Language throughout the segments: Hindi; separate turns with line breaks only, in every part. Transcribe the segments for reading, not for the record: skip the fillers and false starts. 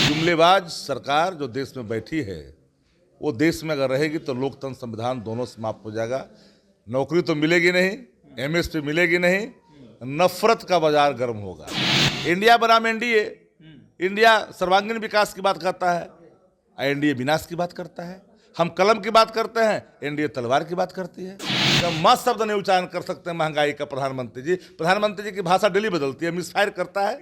जुमलेबाज सरकार जो देश में बैठी है वो देश में अगर रहेगी तो लोकतंत्र संविधान दोनों समाप्त हो जाएगा। नौकरी तो मिलेगी नहीं, एमएसपी मिलेगी नहीं, नफरत का बाजार गर्म होगा। इंडिया बनाम एनडीए, इंडिया सर्वांगीण विकास की बात करता है, एनडीए विनाश की बात करता है। हम कलम की बात करते हैं, एनडीए तलवार की बात करती है। तो मस्त शब्द नहीं उच्चारण कर सकते हैं महंगाई का प्रधानमंत्री जी की भाषा डेली बदलती है, मिसफायर करता है।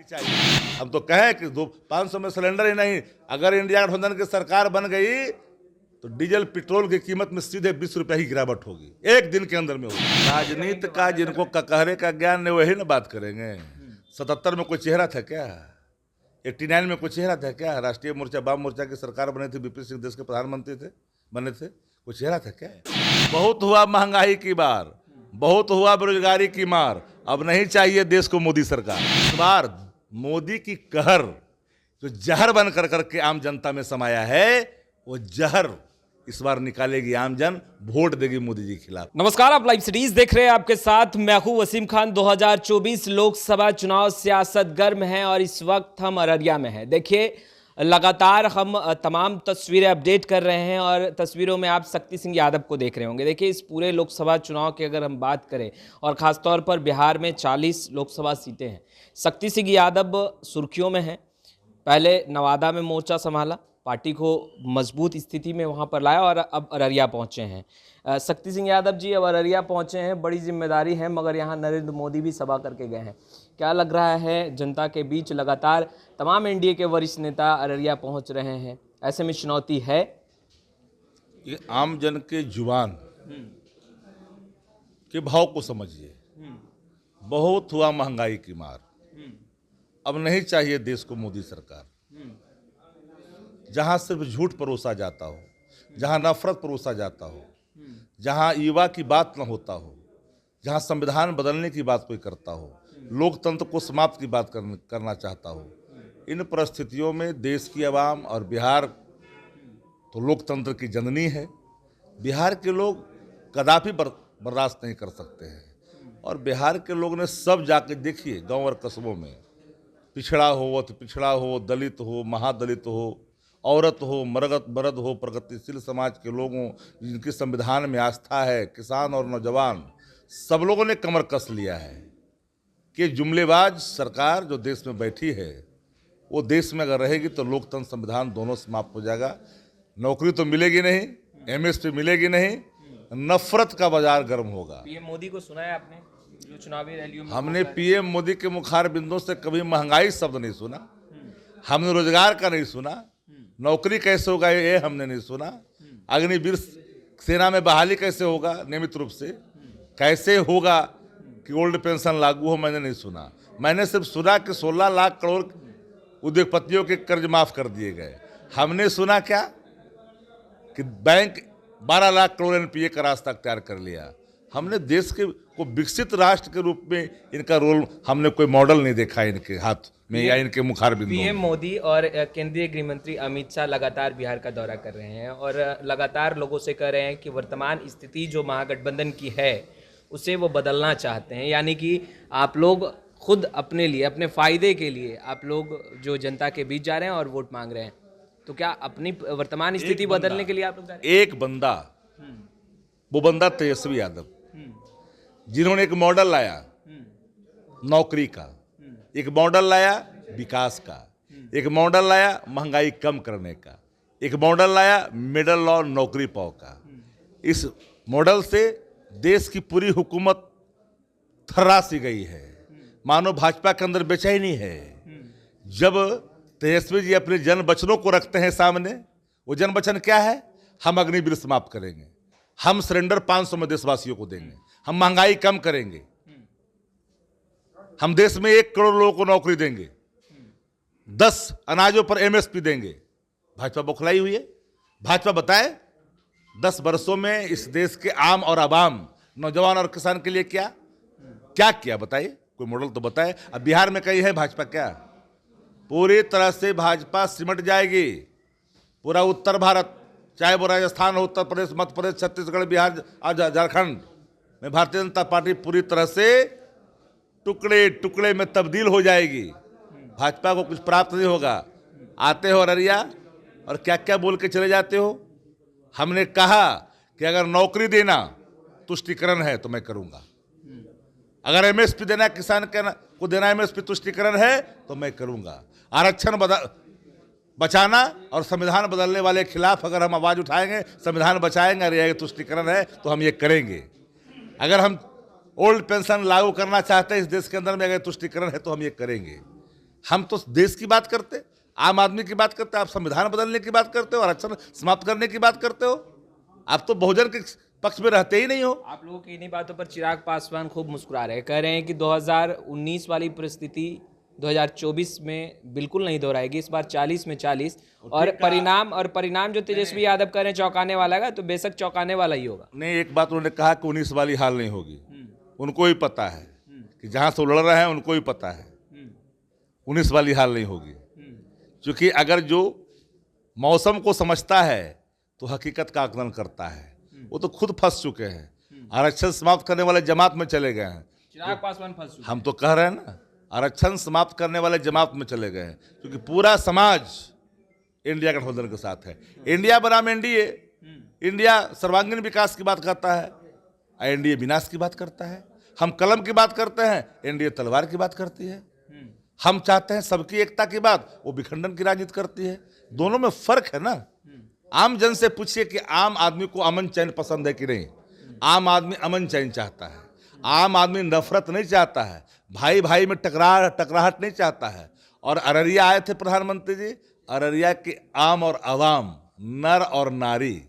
हम तो कहें कि 500 में सिलेंडर ही नहीं, अगर इंडिया गठबंधन की सरकार बन गई तो डीजल पेट्रोल की कीमत में सीधे 20 रुपये की गिरावट होगी, एक दिन के अंदर में होगी। राजनीति का जिनको ककहरे का ज्ञान नहीं वही ना बात करेंगे। 77 में कोई चेहरा था क्या? 89 में कोई चेहरा था क्या? राष्ट्रीय मोर्चा वाम मोर्चा की सरकार बनी थी, बीपी सिंह देश के प्रधानमंत्री थे, बने थे, कोई चेहरा था क्या? बहुत हुआ महंगाई की बार, बहुत हुआ बेरोजगारी की मार, अब नहीं चाहिए देश को मोदी सरकार। इस बार मोदी की कहर जो जहर बन कर करके आम जनता में समाया है, वो जहर इस बार निकालेगी आम जन, वोट देगी मोदी जी के खिलाफ।
नमस्कार, आप लाइव सिटीज देख रहे हैं। आपके साथ मैं हूं वसीम खान। 2024 लोकसभा चुनाव सियासत गर्म है और इस वक्त हम अररिया में हैं। देखिए, लगातार हम तमाम तस्वीरें अपडेट कर रहे हैं और तस्वीरों में आप शक्ति सिंह यादव को देख रहे होंगे। देखिए, इस पूरे लोकसभा चुनाव की अगर हम बात करें और ख़ासतौर पर बिहार में 40 लोकसभा सीटें हैं, शक्ति सिंह यादव सुर्खियों में हैं। पहले नवादा में मोर्चा संभाला, पार्टी को मजबूत स्थिति में वहां पर लाया और अब अररिया पहुंचे हैं। शक्ति सिंह यादव जी अब अररिया पहुंचे हैं, बड़ी जिम्मेदारी है, मगर यहां नरेंद्र मोदी भी सभा करके गए हैं। क्या लग रहा है जनता के बीच? लगातार तमाम एनडीए के वरिष्ठ नेता अररिया पहुंच रहे हैं, ऐसे में चुनौती है?
ये आम जन के जुबान के भाव को समझिए। बहुत हुआ महंगाई की मार, अब नहीं चाहिए देश को मोदी सरकार। जहां सिर्फ झूठ परोसा जाता हो, जहां नफरत परोसा जाता हो, जहां युवा की बात न होता हो, जहां संविधान बदलने की बात कोई करता हो, लोकतंत्र को समाप्त की बात करना चाहता हो, इन परिस्थितियों में देश की आवाम और बिहार तो लोकतंत्र की जननी है। बिहार के लोग कदापि बर्दाश्त नहीं कर सकते हैं और बिहार के लोग ने सब जाके देखिए, गांव और कस्बों में, पिछड़ा हो, अति पिछड़ा हो, दलित हो, महादलित हो, औरत हो, मर्द हो, प्रगतिशील समाज के लोगों जिनकी संविधान में आस्था है, किसान और नौजवान, सब लोगों ने कमर कस लिया है कि जुमलेबाज सरकार जो देश में बैठी है वो देश में अगर रहेगी तो लोकतंत्र संविधान दोनों समाप्त हो जाएगा। नौकरी तो मिलेगी नहीं, एमएसपी मिलेगी नहीं, नफरत का बाजार गर्म होगा।
पीएम मोदी को सुना है आपने जो चुनावी रैलियों में?
हमने पीएम मोदी के मुखार बिंदों से कभी महंगाई शब्द नहीं सुना, हमने रोजगार का नहीं सुना, नौकरी कैसे होगा ये हमने नहीं सुना, अग्निवीर सेना में बहाली कैसे होगा नियमित रूप से, कैसे होगा कि ओल्ड पेंशन लागू हो, मैंने नहीं सुना। मैंने सिर्फ सुना कि 16 लाख करोड़ उद्योगपतियों के कर्ज माफ कर दिए गए। हमने सुना क्या कि बैंक 12 लाख करोड़ एनपीए का रास्ता अख्तियार कर लिया। हमने देश के को विकसित राष्ट्र के रूप में इनका रोल, हमने कोई मॉडल नहीं देखा इनके हाथ में या इनके मुखार बिंदु।
पीएम मोदी और केंद्रीय गृह मंत्री अमित शाह लगातार बिहार का दौरा कर रहे हैं और लगातार लोगों से कह रहे हैं कि वर्तमान स्थिति जो महागठबंधन की है उसे वो बदलना चाहते हैं। यानी कि आप लोग खुद अपने लिए, अपने फायदे के लिए आप लोग जो जनता के बीच जा रहे हैं और वोट मांग रहे हैं, तो क्या अपनी वर्तमान स्थिति बदलने के लिए आप लोग जा रहे हैं?
एक बंदा, वो बंदा तेजस्वी यादव, जिन्होंने एक मॉडल लाया नौकरी का, एक मॉडल लाया विकास का, एक मॉडल लाया महंगाई कम करने का, एक मॉडल लाया मिडिल और नौकरी पाओ का। इस मॉडल से देश की पूरी हुकूमत थर्रासी गई है, मानो भाजपा के अंदर बेचैनी है। जब तेजस्वी जी अपने जन वचनों को रखते हैं सामने, वो जन वचन क्या है? हम अग्निवीर समाप्त करेंगे, हम सिलेंडर 500 में देशवासियों को देंगे, हम महंगाई कम करेंगे, हम देश में 1 करोड़ लोगों को नौकरी देंगे, 10 अनाजों पर एमएसपी देंगे। भाजपा बौखलाई हुई है। भाजपा बताए 10 वर्षों में इस देश के आम और आवाम, नौजवान और किसान के लिए क्या क्या किया? बताइए, कोई मॉडल तो बताए। अब बिहार में कही है भाजपा क्या? पूरी तरह से भाजपा सिमट जाएगी। पूरा उत्तर भारत, चाहे वो राजस्थान हो, उत्तर प्रदेश, मध्य प्रदेश, छत्तीसगढ़, बिहार, झारखंड में भारतीय जनता पार्टी पूरी तरह से टुकड़े टुकड़े में तब्दील हो जाएगी। भाजपा को कुछ प्राप्त नहीं होगा। आते हो अररिया और क्या क्या बोल के चले जाते हो। हमने कहा कि अगर नौकरी देना तुष्टिकरण है तो मैं करूंगा, अगर एमएसपी देना किसान को देना एमएसपी तुष्टिकरण है तो मैं करूंगा। आरक्षण बचाना और संविधान बदलने वाले खिलाफ अगर हम आवाज उठाएंगे, संविधान बचाएंगे और यह तुष्टिकरण है तो हम ये करेंगे। अगर हम ओल्ड पेंशन लागू करना चाहते हैं इस देश के अंदर में, अगर तुष्टिकरण है तो हम ये करेंगे। हम तो देश की बात करते, आम आदमी की बात करते, आप संविधान बदलने की बात करते हो, आरक्षण समाप्त करने की बात करते हो। आप तो बहुजन के पक्ष में रहते ही नहीं हो।
आप लोगों की इन्हीं बातों पर चिराग पासवान खूब मुस्कुरा रहे हैं, कह रहे हैं कि 2019 वाली परिस्थिति 2024 में बिल्कुल नहीं दोहराएगी, इस बार 40 में 40। और परिणाम जो तेजस्वी यादव कह रहे हैं चौंकाने वाला है, तो बेशक चौंकाने वाला ही होगा।
नहीं, एक बात उन्होंने कहा कि 19 वाली हाल नहीं होगी। उनको ही पता है कि जहां से वो लड़ रहे हैं उनको ही पता है 19 वाली हाल नहीं होगी। क्योंकि अगर जो मौसम को समझता है तो हकीकत का आकलन करता है, वो तो खुद फंस चुके हैं। आरक्षण समाप्त करने वाले जमात में चले गए हैं।
चिराग पासवान फंस चुके हैं।
हम तो कह रहे हैं ना, आरक्षण समाप्त करने वाले जमात में चले गए हैं, क्योंकि पूरा समाज इंडिया गठबंधन के साथ है। इंडिया बनाम एनडीए, इंडिया सर्वांगीण विकास की बात करता है, एनडीए विनाश की बात करता है। हम कलम की बात करते हैं, एनडीए तलवार की बात करती है। हम चाहते हैं सबकी एकता की बात, वो विखंडन की राजनीति करती है। दोनों में फर्क है ना। आम जन से पूछिए कि आम आदमी को अमन चैन पसंद है कि नहीं। आम आदमी अमन चैन चाहता है, आम आदमी नफरत नहीं चाहता है, भाई भाई में टकराहट नहीं चाहता है। और अररिया आए थे प्रधानमंत्री जी, अररिया के आम और आवाम, नर और नारी,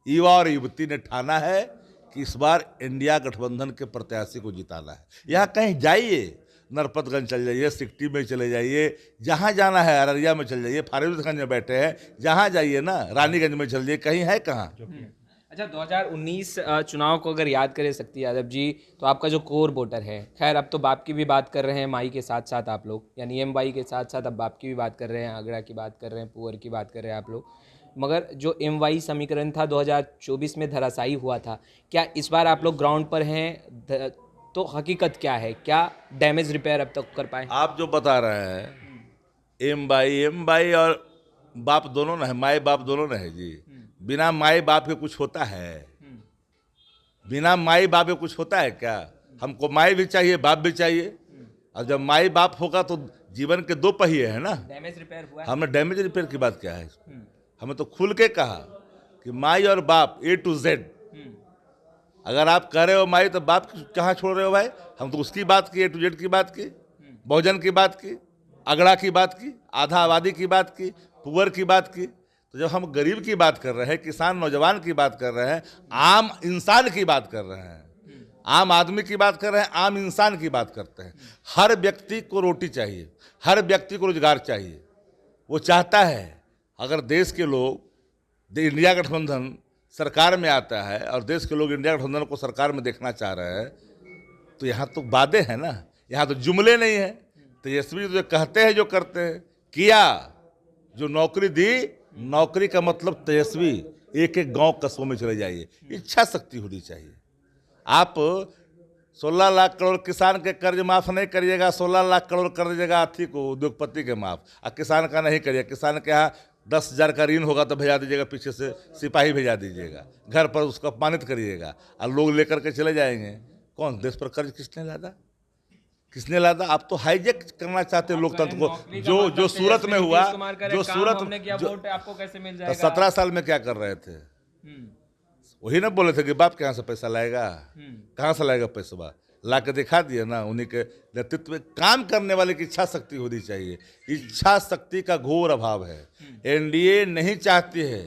युवा और युवती ने ठाना है कि इस बार इंडिया गठबंधन के प्रत्याशी को जिताना है। यहाँ कहीं जाइए, नरपतगंज चल जाइए, सिकटी में चले जाइए, जहाँ जाना है, अररिया में चल जाइए, फारबिसगंज में बैठे हैं, जहाँ जाइए ना, रानीगंज में चल जाइए, कहीं है कहाँ।
अच्छा, 2019 चुनाव को अगर याद करें शक्ति यादव जी, तो आपका जो कोर वोटर है, खैर अब तो बाप की भी बात कर रहे हैं माई के साथ साथ आप लोग, यानी एम वाई के साथ साथ अब बाप की भी बात कर रहे हैं, आगरा की बात कर रहे हैं, पुअर की बात कर रहे हैं आप लोग। मगर जो एम वाई समीकरण था 2024 में धराशायी हुआ था, क्या इस बार आप लोग ग्राउंड पर हैं? तो हकीकत क्या है, क्या डैमेज रिपेयर अब तक कर पाए?
आप जो बता रहे हैं एम बाई और बाप दोनों न है, माए बाप दोनों न है जी। बिना माए बाप के कुछ होता है? बिना माई बाप के कुछ होता है क्या? हमको माई भी चाहिए, बाप भी चाहिए। और जब माई बाप होगा तो जीवन के दो पहिए हैं ना।
डैमेज रिपेयर हुआ है?
हमने डैमेज रिपेयर की बात क्या है, हमें तो खुल के कहा कि माई और बाप A to Z। अगर आप कह रहे हो माई तो बाप कहाँ छोड़ रहे हो भाई? हम तो उसकी बात की, A to Z की बात की, बहुजन की बात की, अगड़ा की बात की, आधा आबादी की बात की, पुअर की बात की। तो जब हम गरीब की बात कर रहे हैं, किसान नौजवान की बात कर रहे हैं, आम इंसान की बात कर रहे हैं, आम आदमी की बात कर रहे हैं, आम इंसान की बात करते हैं। हर व्यक्ति को रोटी चाहिए, हर व्यक्ति को रोजगार चाहिए। वो चाहता है अगर देश के लोग इंडिया गठबंधन सरकार में आता है और देश के लोग इंडिया गठबंधन को सरकार में देखना चाह रहे हैं, तो यहाँ तो वादे हैं ना, यहाँ तो जुमले नहीं है। तेजस्वी जो कहते हैं, जो करते हैं, किया, जो नौकरी दी, नौकरी का मतलब तेजस्वी एक एक गांव कस्बों में चले जाइए। इच्छा शक्ति होनी चाहिए। आप 16 लाख करोड़ किसान के कर्ज माफ नहीं करिएगा, 16 लाख करोड़ कर दीजिएगा हाथी को, उद्योगपति के माफ, और किसान का नहीं करिएगा। किसान के यहाँ 10,000 का ऋण होगा तो भेजा दीजिएगा, पीछे से सिपाही भेजा दीजिएगा, घर पर उसको अपमानित करिएगा और लोग लेकर के चले जाएंगे। कौन देश पर कर्ज किसने लादा? किसने लादा? आप तो हाईजेक करना चाहते हैं लोकतंत्र को। जो सूरत में हुआ, जो सूरत
आपको कैसे मिल जाएगा?
17 साल में क्या कर रहे थे? वही ना बोले थे कि बाप कहाँ से पैसा लाएगा, कहाँ से लाएगा पैसा? ला के दिखा दिया ना। उन्हीं के नेतृत्व में काम करने वाले की इच्छा शक्ति होनी चाहिए। इच्छा शक्ति का घोर अभाव है। एनडीए नहीं चाहती है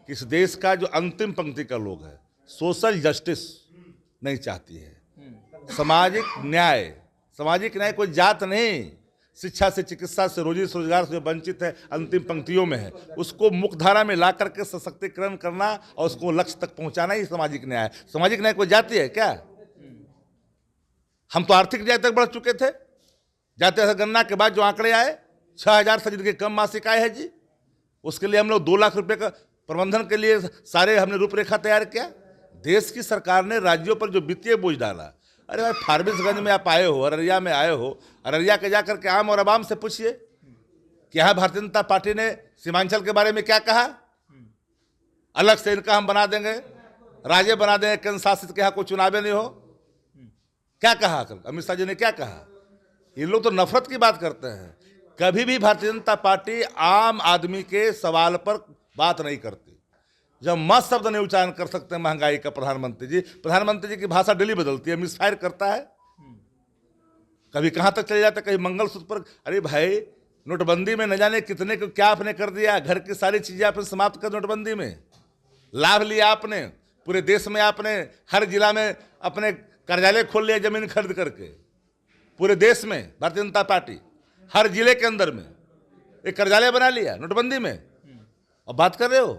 कि इस देश का जो अंतिम पंक्ति का लोग है, सोशल जस्टिस नहीं चाहती है। सामाजिक न्याय कोई जात नहीं, शिक्षा से, चिकित्सा से, रोजी से, रोजगार से वंचित है, अंतिम पंक्तियों में है, उसको मुख्यधारा में ला करके सशक्तिकरण करना और उसको लक्ष्य तक पहुंचाना ही सामाजिक न्याय है। सामाजिक न्याय कोई जाति है क्या? हम तो आर्थिक न्याय तक बढ़ चुके थे। जाते गन्ना के बाद जो आंकड़े आए, 6,000 से जिनके कम मासिक आय है जी, उसके लिए हम लोग 2 लाख रुपए का प्रबंधन के लिए सारे हमने रूपरेखा तैयार किया। देश की सरकार ने राज्यों पर जो वित्तीय बोझ डाला, अरे भाई फारबिसगंज में आप आए हो, अररिया में आए हो, अररिया के जाकर के आम और आवाम से पूछिए, कि यहाँ भारतीय जनता पार्टी ने सीमांचल के बारे में क्या कहा? अलग से इनका हम बना देंगे, राज्य बना देंगे केंद्र शासित, के यहाँ कोई चुनाव नहीं हो। क्या कहा अमित शाह जी ने? क्या कहा? ये लोग तो नफरत की बात करते हैं। कभी भी भारतीय जनता पार्टी आम आदमी के सवाल पर बात नहीं करती। जब मत शब्द नहीं उच्चारण कर सकते महंगाई का प्रधानमंत्री जी की भाषा डेली बदलती है, मिसफायर करता है। कभी कहां तक चले जाते, कहीं मंगलसूत्र पर। अरे भाई, नोटबंदी में न जाने कितने को क्या आपने कर दिया, घर की सारी चीजें आपने समाप्त कर। नोटबंदी में लाभ लिया आपने, पूरे देश में आपने हर जिला में अपने कार्यालय खोल लिया, जमीन खरीद करके। पूरे देश में भारतीय जनता पार्टी हर जिले के अंदर में एक कार्यालय बना लिया नोटबंदी में। अब बात कर रहे हो,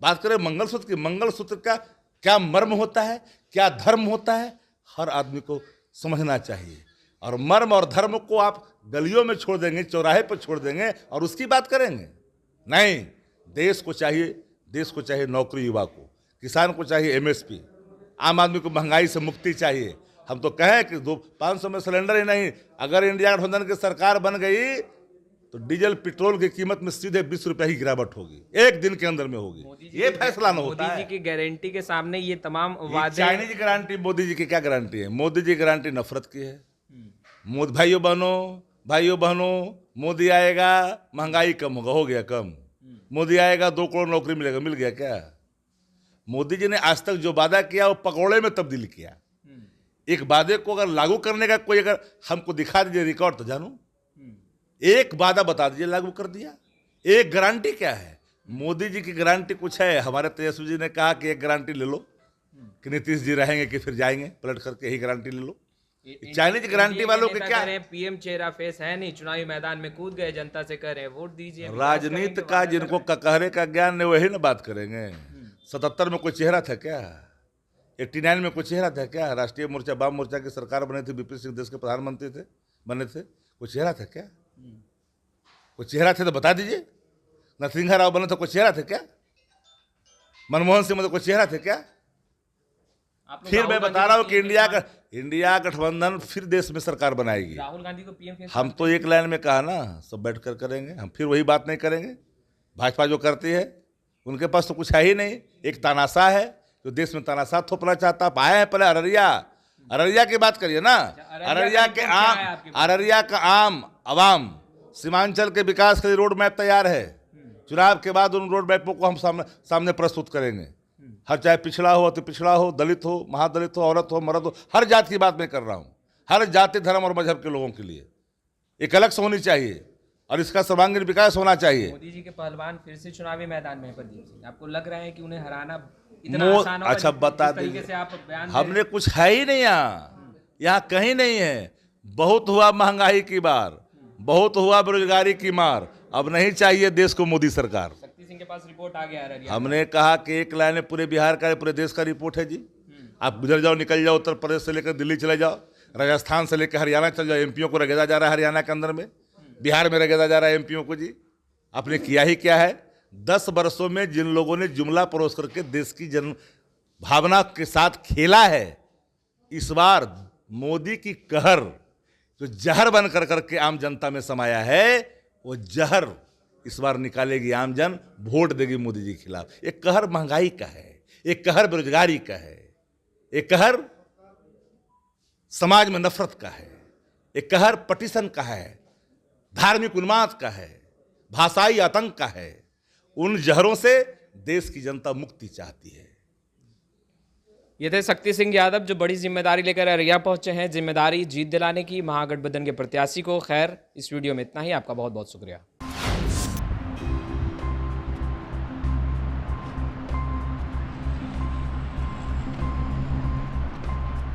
बात कर रहे हो मंगलसूत्र की। मंगलसूत्र का क्या मर्म होता है, क्या धर्म होता है, हर आदमी को समझना चाहिए। और मर्म और धर्म को आप गलियों में छोड़ देंगे, चौराहे पर छोड़ देंगे और उसकी बात करेंगे? नहीं। देश को चाहिए नौकरी, युवा को, किसान को चाहिए एमएसपी, आम आदमी को महंगाई से मुक्ति चाहिए। हम तो कहें कि 500 में सिलेंडर ही नहीं, अगर इंडिया गठबंधन की सरकार बन गई तो डीजल पेट्रोल की कीमत में सीधे 20 रुपए की गिरावट होगी, एक दिन के अंदर में होगी। ये फैसला न होता है।
मोदी जी की गारंटी के सामने ये तमाम वादे।
चाइनीज गारंटी, मोदी जी की क्या गारंटी है? मोदी जी की गारंटी नफरत की है। भाइयों बहनों, मोदी आएगा महंगाई कम होगा, हो गया कम। मोदी आएगा 2 करोड़ नौकरी मिलेगा, मिल गया क्या? मोदी जी ने आज तक जो वादा किया वो पकौड़े में तब्दील किया। एक वादे को अगर लागू करने का कोई अगर हमको दिखा दीजिए रिकॉर्ड तो जानू, एक वादा बता दीजिए लागू कर दिया। एक गारंटी क्या है? मोदी जी की गारंटी कुछ है? हमारे तेजस्वी जी ने कहा कि एक गारंटी ले लो कि नीतीश जी रहेंगे कि फिर जाएंगे पलट करके, यही गारंटी ले लो। चाइनीज गारंटी वालों के क्या?
पीएम चेहरा फेस है नहीं, चुनावी मैदान में कूद गए, जनता से कह रहे हैं वोट दीजिए।
राजनीति का जिनको ककहरे का ज्ञान है वही ना बात करेंगे। 77 में कोई चेहरा था क्या? 89 में कोई चेहरा था क्या? राष्ट्रीय मोर्चा, वाम मोर्चा की सरकार बनी थी, बीपी सिंह देश के प्रधानमंत्री थे, बने थे। कोई चेहरा था क्या? कोई चेहरा थे तो बता दीजिए। नरसिंह राव बने तो कोई चेहरा थे क्या? मनमोहन सिंह में तो कोई चेहरा थे क्या? फिर मैं बता रहा हूं कि इंडिया गठबंधन फिर देश में सरकार बनाएगी।
राहुल गांधी को पीएम
हम तो एक लाइन में कहा ना, सब बैठ कर करेंगे। हम फिर वही बात नहीं करेंगे। भाजपा जो करती है उनके पास तो कुछ है ही नहीं। एक तानाशाह है जो देश में तानाशाह थोपना चाहता। आप आए हैं पहले अररिया की बात करिए ना। अररिया का आम अवाम सीमांचल के विकास के लिए रोड मैप तैयार है। चुनाव के बाद उन रोड मैपों को हम सामने प्रस्तुत करेंगे। हर चाहे पिछड़ा हो, अति पिछड़ा हो, दलित हो, महादलित हो, औरत हो, मर्द हो, हर जाति की बात मैं कर रहा हूँ। हर जाति, धर्म और मजहब के लोगों के लिए एक अलग से होनी चाहिए और इसका सर्वांगीण विकास होना चाहिए।
मोदी जी के पहलवान फिर से चुनावी मैदान में है। प्रदीप सिंह, आपको लग रहा है कि उन्हें हराना इतना आसान होगा?
अच्छा बता दीजिए, हमने कुछ है ही नहीं यहाँ कहीं नहीं है। बहुत हुआ महंगाई की मार, बहुत हुआ बेरोजगारी की मार। अब नहीं चाहिए देश को मोदी सरकार।
शक्ति सिंह के पास रिपोर्ट आ गया।
हमने कहा कि एक लाइन में पूरे बिहार का, पूरे देश का रिपोर्ट है जी। आप गुजर जाओ, निकल जाओ, उत्तर प्रदेश से लेकर दिल्ली चले जाओ, राजस्थान से लेकर हरियाणा चले जाओ। एमपीओ को रगेदा जा रहा है हरियाणा के अंदर में, बिहार में रगेदा जा रहा है एमपीओ को जी। आपने किया ही क्या है? 10 वर्षों में जिन लोगों ने जुमला परोस करके देश की जन भावना के साथ खेला है, इस बार मोदी की कहर जो जहर बन कर करके आम जनता में समाया है, वो जहर इस बार निकालेगी आम जन, वोट देगी मोदी जी के खिलाफ। एक कहर महंगाई का है, एक कहर बेरोजगारी का है, एक कहर समाज में नफरत का है, एक कहर पटिशन का है, धार्मिक उन्माद का है, भाषाई आतंक का है। उन जहरों से देश की जनता मुक्ति चाहती है।
ये थे शक्ति सिंह यादव जो बड़ी जिम्मेदारी लेकर अररिया पहुंचे हैं, जिम्मेदारी जीत दिलाने की महागठबंधन के प्रत्याशी को। खैर, इस वीडियो में इतना ही। आपका बहुत बहुत शुक्रिया।